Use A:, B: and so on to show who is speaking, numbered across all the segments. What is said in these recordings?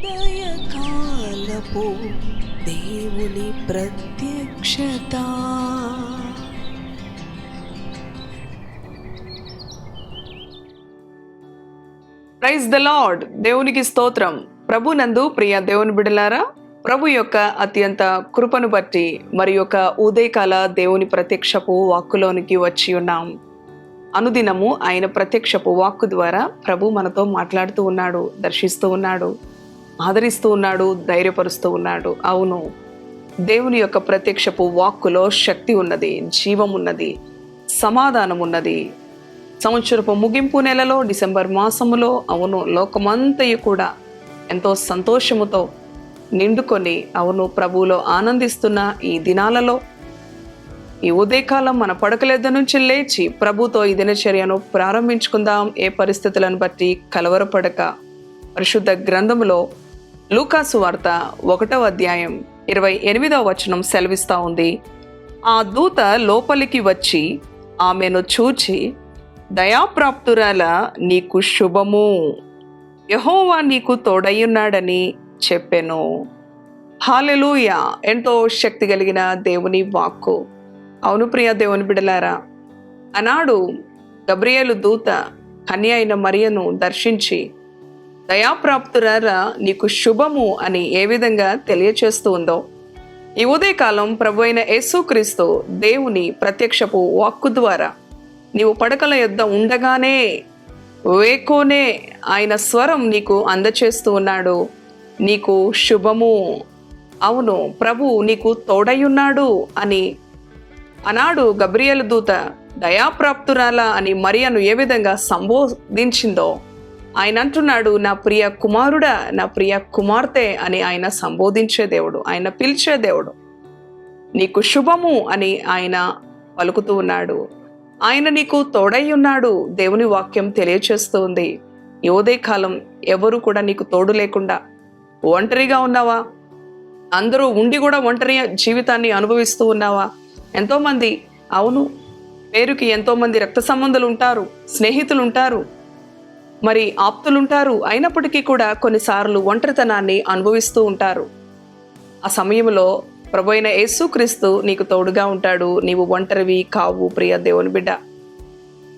A: ఉదయకాలపు దేవుని ప్రత్యక్షత.
B: Praise the Lord. దేవునికి స్తోత్రం. ప్రభు నందు ప్రియ దేవుని బిడ్డలారా, ప్రభు యొక్క అత్యంత కృపను బట్టి మరి యొక్క ఉదయకాల దేవుని ప్రత్యక్షపు వాక్కులోనికి వచ్చి ఉన్నాం. అనుదినము ఆయన ప్రత్యక్షపు వాక్కు ద్వారా ప్రభు మనతో మాట్లాడుతూ ఉన్నాడు, దర్శిస్తూ ఉన్నాడు, ఆదరిస్తూ ఉన్నాడు, ధైర్యపరుస్తూ ఉన్నాడు. అవును, దేవుని యొక్క ప్రత్యక్షపు వాక్కులో శక్తి ఉన్నది, జీవం ఉన్నది, సమాధానం ఉన్నది. సంవత్సరపు ముగింపు నెలలో డిసెంబర్ మాసములో అవును లోకమంతయు కూడా ఎంతో సంతోషముతో నిండుకొని అవును ప్రభువులో ఆనందిస్తున్న ఈ దినాలలో ఈ ఉదయకాలం మన పడకలెద్ద నుంచి లేచి ప్రభుతో ఈ దినచర్యను ప్రారంభించుకుందాం. ఏ పరిస్థితులను బట్టి కలవరపడక పరిశుద్ధ గ్రంథములో లూకాసు వార్త 1వ అధ్యాయం 28వ వచనం సెలవిస్తూ ఉంది. ఆ దూత లోపలికి వచ్చి ఆమెను చూచి, దయాప్రాప్తురాల, నీకు శుభము, యెహోవా నీకు తోడయ్యున్నాడని చెప్పెను. హల్లెలూయా. ఎంతో శక్తి కలిగిన దేవుని వాక్కు. అవును ప్రియ దేవుని బిడలారా, ఆనాడు గబ్రియేలు దూత కన్య అయిన మరియను దర్శించి దయాప్రాప్తురారా నీకు శుభము అని ఏ విధంగా తెలియచేస్తూ ఉందో, ఈ ఉదయకాలం ప్రభు అయిన యేసుక్రీస్తు దేవుని ప్రత్యక్షపు వాక్కు ద్వారా నీవు పడకల యొద్ద ఉండగానే వేకోనే ఆయన స్వరం నీకు అందచేస్తూ ఉన్నాడు. నీకు శుభము, అవును ప్రభు నీకు తోడయ్యున్నాడు అని ఆనాడు గబ్రియేలు దూత దయాప్రాప్తురాల అని మరియను ఏ విధంగా సంబోధించిందో ఆయన అంటున్నాడు, నా ప్రియ కుమారుడా, నా ప్రియ కుమార్తె అని ఆయన సంబోధించే దేవుడు, ఆయన పిలిచే దేవుడు. నీకు శుభము అని ఆయన పలుకుతూ ఉన్నాడు. ఆయన నీకు తోడై ఉన్నాడు. దేవుని వాక్యం తెలియచేస్తూ ఉంది. ఈ ఉదయకాలం ఎవరు కూడా నీకు తోడు లేకుండా ఒంటరిగా ఉన్నావా? అందరూ ఉండి కూడా ఒంటరి జీవితాన్ని అనుభవిస్తూ ఉన్నావా? ఎంతోమంది, అవును పేరుకి ఎంతోమంది రక్త సంబంధులు ఉంటారు, స్నేహితులు ఉంటారు, మరి ఆప్తులు ఉంటారు. అయినప్పటికీ కూడా కొన్నిసార్లు ఒంటరితనాన్ని అనుభవిస్తూ ఉంటారు. ఆ సమయంలో ప్రభు అయిన యేసుక్రీస్తు నీకు తోడుగా ఉంటాడు. నీవు ఒంటరివి కావు ప్రియ దేవుని బిడ్డ.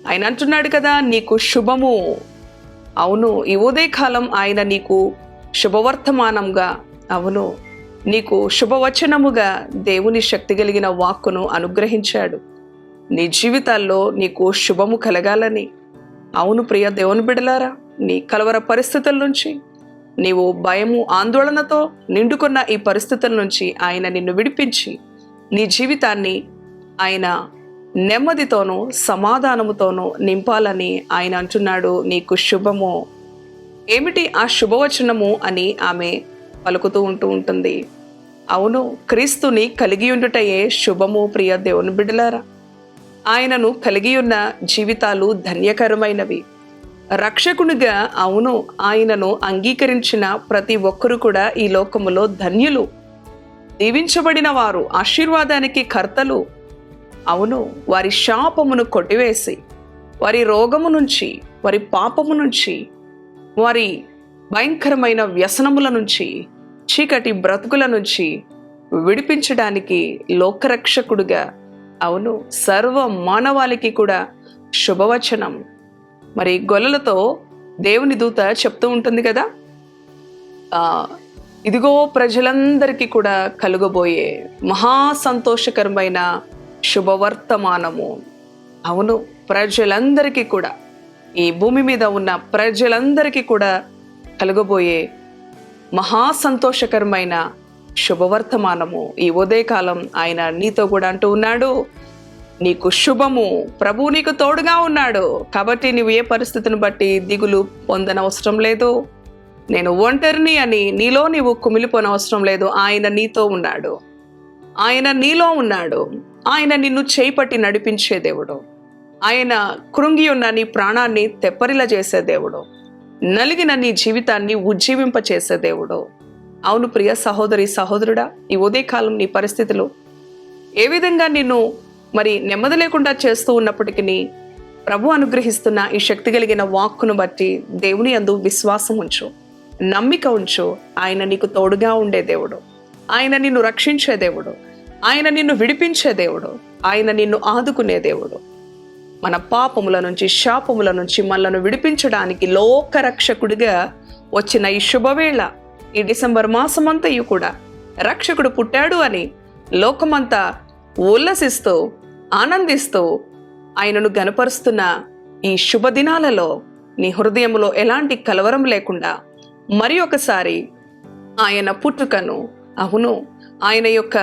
B: ఆయన అంటున్నాడు కదా, నీకు శుభము. అవును, ఈ ఉదయకాలం ఆయన నీకు శుభవర్తమానంగా, అవును నీకు శుభవచనముగా దేవుని శక్తి కలిగిన వాక్కును అనుగ్రహించాడు. నీ జీవితాల్లో నీకు శుభము కలగాలని. అవును ప్రియ దేవుని బిడ్డలారా, నీ కలవర పరిస్థితుల నుంచి, నీవు భయము ఆందోళనతో నిండుకున్న ఈ పరిస్థితుల నుంచి ఆయన నిన్ను విడిపించి నీ జీవితాన్ని ఆయన నెమ్మదితోనూ సమాధానముతోనూ నింపాలని ఆయన అంటున్నాడు. నీకు శుభము. ఏమిటి ఆ శుభవచనము అని ఆమె పలుకుతూ ఉంటుంది. అవును, క్రీస్తుని కలిగి ఉండుటయే శుభము ప్రియ దేవుని బిడ్డలారా. ఆయనను కలిగి ఉన్న జీవితాలు ధన్యకరమైనవి. రక్షకునిగా అవును ఆయనను అంగీకరించిన ప్రతి ఒక్కరు కూడా ఈ లోకములో ధన్యులు, దీవించబడిన వారు, ఆశీర్వాదానికి కర్తలు. అవును, వారి శాపమును కొట్టివేసి, వారి రోగము నుంచి, వారి పాపము నుంచి, వారి భయంకరమైన వ్యసనముల నుంచి, చీకటి బ్రతుకుల నుంచి విడిపించడానికి లోకరక్షకుడుగా, అవును సర్వ మానవాళికి కూడా శుభవచనం. మరి గొల్లలతో దేవుని దూత చెప్తూ ఉంటుంది కదా, ఇదిగో ప్రజలందరికీ కూడా కలుగబోయే మహా సంతోషకరమైన శుభవర్తమానము. అవును, ప్రజలందరికీ కూడా, ఈ భూమి మీద ఉన్న ప్రజలందరికీ కూడా కలుగబోయే మహా సంతోషకరమైన శుభవర్తమానము. ఈ ఉదయకాలం ఆయన నీతో కూడా అంటూ ఉన్నాడు, నీకు శుభము, ప్రభు నీకు తోడుగా ఉన్నాడు. కాబట్టి నువ్వు ఏ పరిస్థితిని బట్టి దిగులు పొందనవసరం లేదు. నేను ఒంటరిని అని నీలో నీవు కుమిలిపోనవసరం లేదు. ఆయన నీతో ఉన్నాడు, ఆయన నీలో ఉన్నాడు. ఆయన నిన్ను చేపట్టి నడిపించే దేవుడు. ఆయన కృంగి ఉన్న నీ ప్రాణాన్ని తెప్పరిల చేసే దేవుడు. నలిగిన నీ జీవితాన్ని ఉజ్జీవింపచేసే దేవుడు. అవును ప్రియ సహోదరి సహోదరుడా, ఈ ఉదయకాలం నీ పరిస్థితులు ఏ విధంగా నిన్ను మరి నెమ్మది లేకుండా చేస్తూ ఉన్నప్పటికీ ప్రభు అనుగ్రహిస్తున్న ఈ శక్తి కలిగిన వాక్కును బట్టి దేవుని యందు విశ్వాసం ఉంచు. నమ్మిక ఉంచు. ఆయన నీకు తోడుగా ఉండే దేవుడు, ఆయన నిన్ను రక్షించే దేవుడు, ఆయన నిన్ను విడిపించే దేవుడు, ఆయన నిన్ను ఆదుకునే దేవుడు. మన పాపముల నుంచి, శాపముల నుంచి మనలను విడిపించడానికి లోకరక్షకుడిగా వచ్చిన ఈ శుభవేళ, ఈ డిసెంబర్ మాసమంతయు కూడా రక్షకుడు పుట్టాడు అని లోకమంతా ఉల్లసిస్తూ ఆనందిస్తూ ఆయనను గనపరుస్తున్న ఈ శుభదినాలలో నీ హృదయంలో ఎలాంటి కలవరం లేకుండా మరి ఒకసారి ఆయన పుట్టుకను, అవును ఆయన యొక్క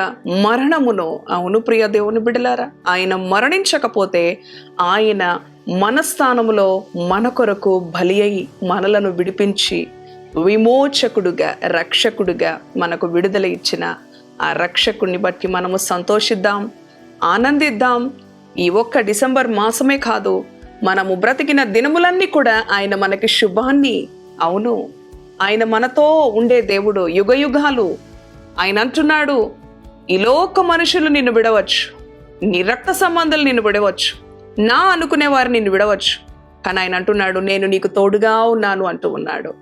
B: మరణమును, అవును ప్రియ దేవుని బిడ్డలారా, ఆయన మరణించకపోతే ఆయన మన స్థానములో మన కొరకు బలి అయి మనలను విడిపించి విమోచకుడుగా, రక్షకుడుగా మనకు విడుదల ఇచ్చిన ఆ రక్షకుడిని బట్టి మనము సంతోషిద్దాం, ఆనందిద్దాం. ఈ ఒక్క డిసెంబర్ మాసమే కాదు, మనము బ్రతికిన దినములన్నీ కూడా ఆయన మనకి శుభాన్ని, అవును ఆయన మనతో ఉండే దేవుడు యుగయుగాలు. ఆయన అంటున్నాడు, ఈ లోక మనుషులు నిన్ను విడవచ్చు, నీ రక్త సంబంధాలు నిన్ను విడవచ్చు, నా అనుకునే వారు నిన్ను విడవచ్చు, కానీ ఆయన అంటున్నాడు, నేను నీకు తోడుగా ఉన్నాను అంటూ ఉన్నాడు.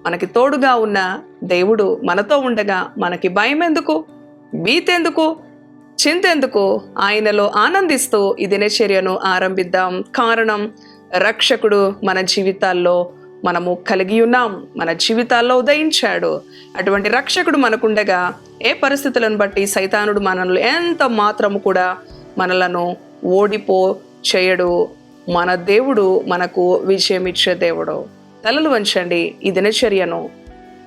B: మనకి తోడుగా ఉన్న దేవుడు మనతో ఉండగా మనకి భయం ఎందుకు, భీతెందుకు, చింతెందుకు? ఆయనలో ఆనందిస్తూ ఈ దినచర్యను ఆరంభిద్దాం. కారణం, రక్షకుడు మన జీవితాల్లో మనము కలిగి ఉన్నాం, మన జీవితాల్లో ఉదయించాడు. అటువంటి రక్షకుడు మనకుండగా ఏ పరిస్థితులను బట్టి సైతానుడు మనల్ని ఎంత మాత్రము కూడా మనలను ఓడిపో చేయడు. మన దేవుడు మనకు విజయం ఇచ్చే దేవుడు. తలలు వంచండి. ఈ దినచర్యను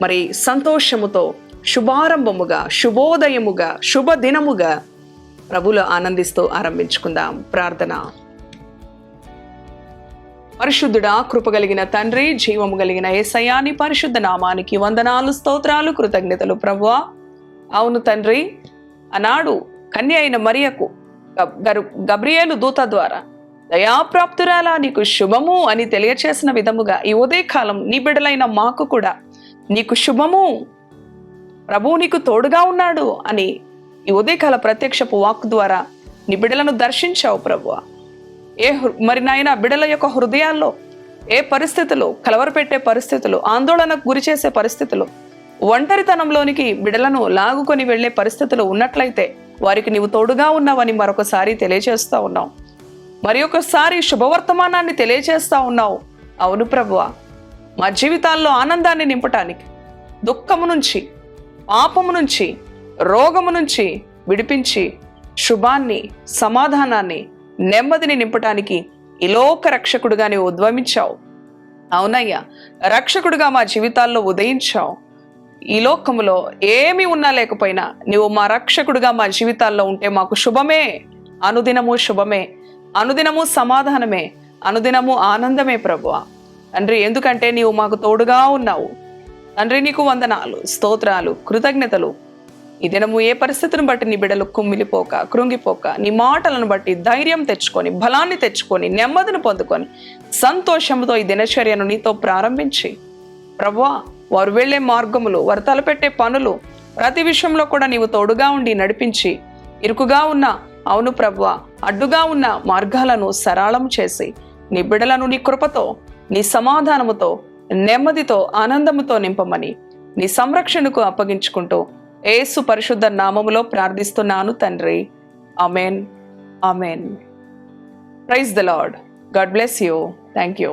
B: మరి సంతోషముతో, శుభారంభముగా, శుభోదయముగా, శుభదినముగా ప్రభులో ఆనందిస్తూ ఆరంభించుకుందాం. ప్రార్థన. పరిశుద్ధుడా, కృపగలిగిన తండ్రి, జీవము కలిగిన యేసయ్యా, నీ పరిశుద్ధ నామానికి వందనాలు, స్తోత్రాలు, కృతజ్ఞతలు ప్రభువా. అవును తండ్రి, ఆనాడు కన్య అయిన మరియకు గబ్రియేలు దూత ద్వారా దయాప్రాప్తురాలా నీకు శుభము అని తెలియచేసిన విధముగా ఈ ఉదయకాలం నీ బిడ్డలైన మాకు కూడా నీకు శుభము, ప్రభువు నీకు తోడుగా ఉన్నాడు అని ఈ ఉదయకాల ప్రత్యక్షపు వాక్ ద్వారా నీ బిడ్డలను దర్శించావు ప్రభువా. మరి నాయన బిడ్డల యొక్క హృదయాల్లో ఏ పరిస్థితులు, కలవరపెట్టే పరిస్థితులు, ఆందోళనకు గురి చేసే పరిస్థితులు, ఒంటరితనంలోనికి బిడ్డలను లాగుకొని వెళ్లే పరిస్థితులు ఉన్నట్లయితే వారికి నీవు తోడుగా ఉన్నావని మరొకసారి తెలియజేస్తా ఉన్నావు. మరి ఒకసారి శుభవర్తమానాన్ని తెలియజేస్తా ఉన్నావు. అవును ప్రభువా, మా జీవితాల్లో ఆనందాన్ని నింపటానికి, దుఃఖము నుంచి, పాపము నుంచి, రోగము నుంచి విడిపించి శుభాన్ని, సమాధానాన్ని, నెమ్మదిని నింపటానికి ఈ లోక రక్షకుడుగా నీవు ఉద్భవించావు. అవునయ్యా, రక్షకుడుగా మా జీవితాల్లో ఉదయించావు. ఈ లోకములో ఏమి ఉన్నా లేకపోయినా నీవు మా రక్షకుడుగా మా జీవితాల్లో ఉంటే మాకు శుభమే, అనుదినము శుభమే, అనుదినము సమాధానమే, అనుదినము ఆనందమే ప్రభువా. తండ్రి, ఎందుకంటే నీవు మాకు తోడుగా ఉన్నావు. తండ్రి, నీకు వందనాలు, స్తోత్రాలు, కృతజ్ఞతలు. ఈ దినము ఏ పరిస్థితిని బట్టి నీ బిడ్డలు కుమ్మిలిపోక, కృంగిపోక, నీ మాటలను బట్టి ధైర్యం తెచ్చుకొని, బలాన్ని తెచ్చుకొని, నెమ్మదిని పొందుకొని, సంతోషంతో ఈ దినచర్యను నీతో ప్రారంభించి ప్రభువా, వారు వెళ్లే మార్గములు, వారు తలపెట్టే పనులు, ప్రతి విషయంలో కూడా నీవు తోడుగా ఉండి నడిపించి, ఇరుకుగా ఉన్న, అవును ప్రభువా, అడ్డుగా ఉన్న మార్గాలను సరళం చేసి నీ బిడ్డలను నీ కృపతో, నీ సమాధానముతో, నెమ్మదితో, ఆనందముతో నింపమని నీ సంరక్షణకు అప్పగించుకుంటూ యేసు పరిశుద్ధ నామములో ప్రార్థిస్తున్నాను తండ్రి. Amen, amen. Praise the Lord. God bless you. Thank you.